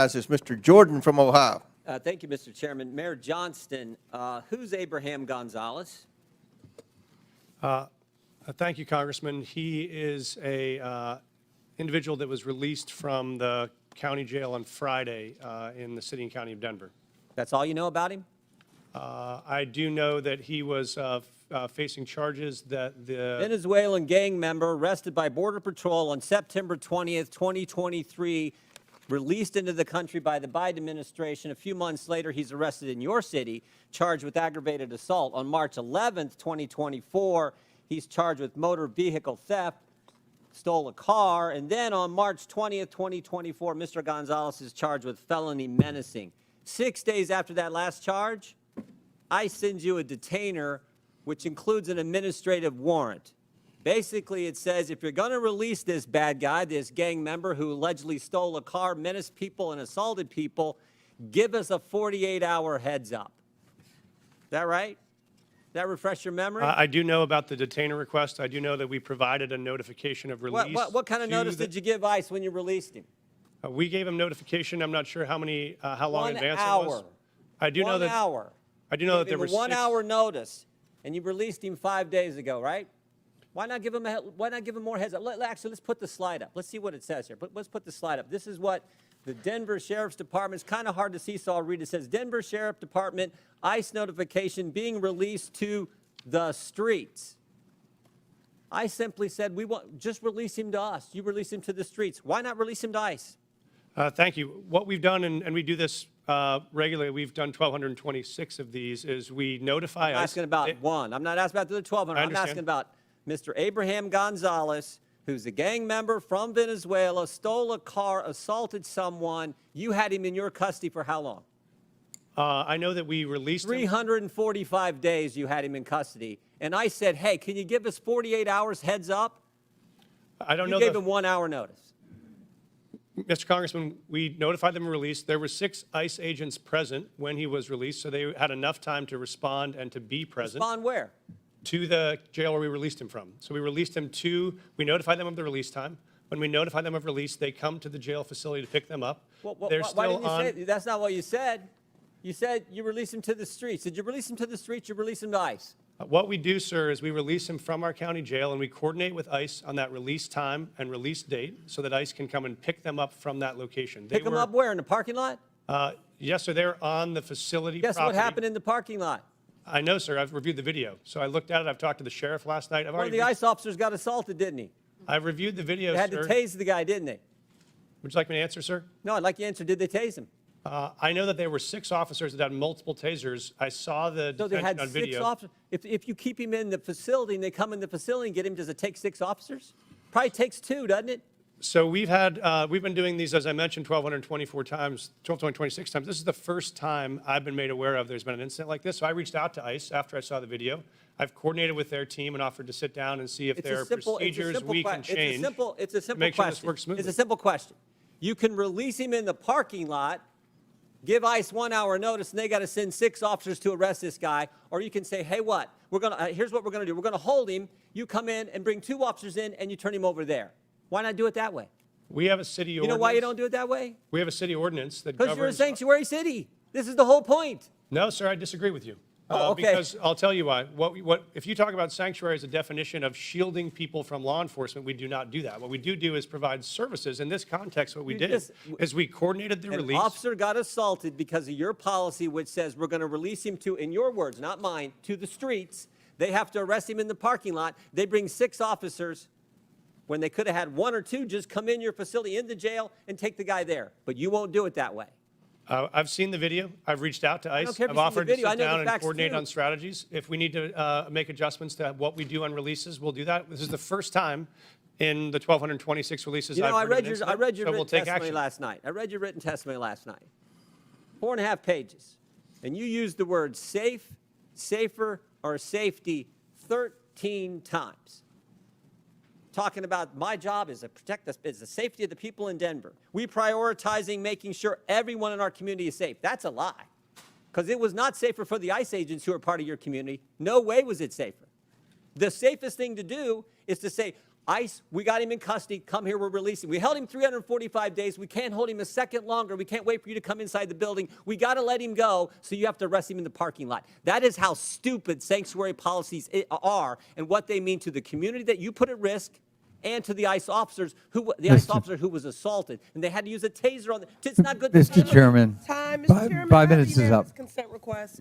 As is Mr. Jordan from Ohio. Thank you, Mr. Chairman. Mayor Johnston, who's Abraham Gonzalez? Thank you, Congressman. He is a individual that was released from the county jail on Friday in the city and county of Denver. That's all you know about him? I do know that he was facing charges that the Venezuelan gang member arrested by Border Patrol on September 20th, 2023, released into the country by the Biden administration. A few months later, he's arrested in your city, charged with aggravated assault. On March 11th, 2024, he's charged with motor vehicle theft, stole a car, and then on March 20th, 2024, Mr. Gonzalez is charged with felony menacing. 6 days after that last charge, I send you a detainer, which includes an administrative warrant. Basically, it says if you're going to release this bad guy, this gang member who allegedly stole a car, menaced people, and assaulted people, give us a 48-hour heads up. Is that right? Does that refresh your memory? I do know about the detainer request. I do know that we provided a notification of release. What kind of notice did you give ICE when you released him? We gave him notification. I'm not sure how long in advance 1 hour. it was. I do know that. 1 hour. I do know that there were 1 hour notice, and you released him 5 days ago, right? Why not give him more heads up? Actually, let's put the slide up. Let's see what it says here. Let's put the slide up. This is what the Denver Sheriff's Department, it's kind of hard to see, so I'll read it. It says, Denver Sheriff Department, ICE notification being released to the streets. I simply said, just release him to us. You release him to the streets. Why not release him to ICE? Thank you. What we've done, and we do this regularly, we've done 1,226 of these, is we notify I'm ICE. asking about one. I'm not asking about the other 1,200. I'm asking about Mr. Abraham Gonzalez, who's a gang member from Venezuela, stole a car, assaulted someone. You had him in your custody for how long? I know that we released him. 345 days you had him in custody. And I said, hey, can you give us 48 hours heads up? I don't know. You gave him 1 hour notice. Mr. Congressman, we notified them released. There were 6 ICE agents present when he was released, so they had enough time to respond and to be present. Respond where? To the jail where we released him from. So we released him we notified them of the release time. When we notify them of release, they come to the jail facility to pick them up. Why didn't you say that's not what you said? You said you release him to the streets. Did you release him to the streets? You release him to ICE? What we do, sir, is we release him from our county jail, and we coordinate with ICE on that release time and release date so that ICE can come and pick them up from that location. Pick them up where? In the parking lot? Yes, sir. They're on the facility Guess property. what happened in the parking lot? I know, sir. I've reviewed the video. So I looked at it. I've talked to the sheriff last night. One of the ICE officers got assaulted, didn't he? I've reviewed the video, They had sir. to tase the guy, didn't they? Would you like me to answer, sir? No, I'd like you to answer. Did they tase him? I know that there were 6 officers that had multiple tasers. I saw the So they detention had on 6 video. officers. If you keep him in the facility and they come in the facility and get him, does it take 6 officers? Probably takes 2, doesn't it? So we've been doing these, as I mentioned, 1,224 times, 1,226 times. This is the first time I've been made aware of there's been an incident like this. So I reached out to ICE after I saw the video. I've coordinated with their team and offered to sit down and see if there are procedures we can change. It's a simple make sure question. this works smoothly. It's a simple question. You can release him in the parking lot, give ICE 1 hour notice, and they got to send 6 officers to arrest this guy. Or you can say, hey, here's what we're going to do. We're going to hold him. You come in and bring 2 officers in, and you turn him over there. Why not do it that way? We have a city ordinance. You know why you don't do it that way? We have a city ordinance that governs. Because you're a sanctuary city. This is the whole point. No, sir, I disagree with you. Oh, okay. Because I'll tell you why. If you talk about sanctuary as a definition of shielding people from law enforcement, we do not do that. What we do is provide services. In this context, what we did is we coordinated the release. An officer got assaulted because of your policy, which says we're going to release him to, in your words, not mine, to the streets. They have to arrest him in the parking lot. They bring 6 officers when they could have had 1 or 2 just come in your facility, in the jail, and take the guy there. But you won't do it that way. I've seen the video. I've reached out to ICE. I've offered to sit down and coordinate on strategies. If we need to make adjustments to what we do on releases, we'll do that. This is the first time in the 1,226 releases I've heard of an incident, I read your so we'll written take testimony action. last night. I read your written testimony last night. 4.5 pages. And you used the words safe, safer, or safety 13 times. Talking about my job is to protect the safety of the people in Denver. We prioritizing making sure everyone in our community is safe. That's a lie. Because it was not safer for the ICE agents who are part of your community. No way was it safer. The safest thing to do is to say, ICE, we got him in custody. Come here, we're releasing. We held him 345 days. We can't hold him a second longer. We can't wait for you to come inside the building. We got to let him go, so you have to arrest him in the parking lot. That is how stupid sanctuary policies are and what they mean to the community that you put at risk and to the ICE officers ICE officer who was assaulted. And they had to use a taser on the, it's not good. Mr. Chairman, Time, Mr. Chairman. 5 I have minutes is unanimous up. Consent request.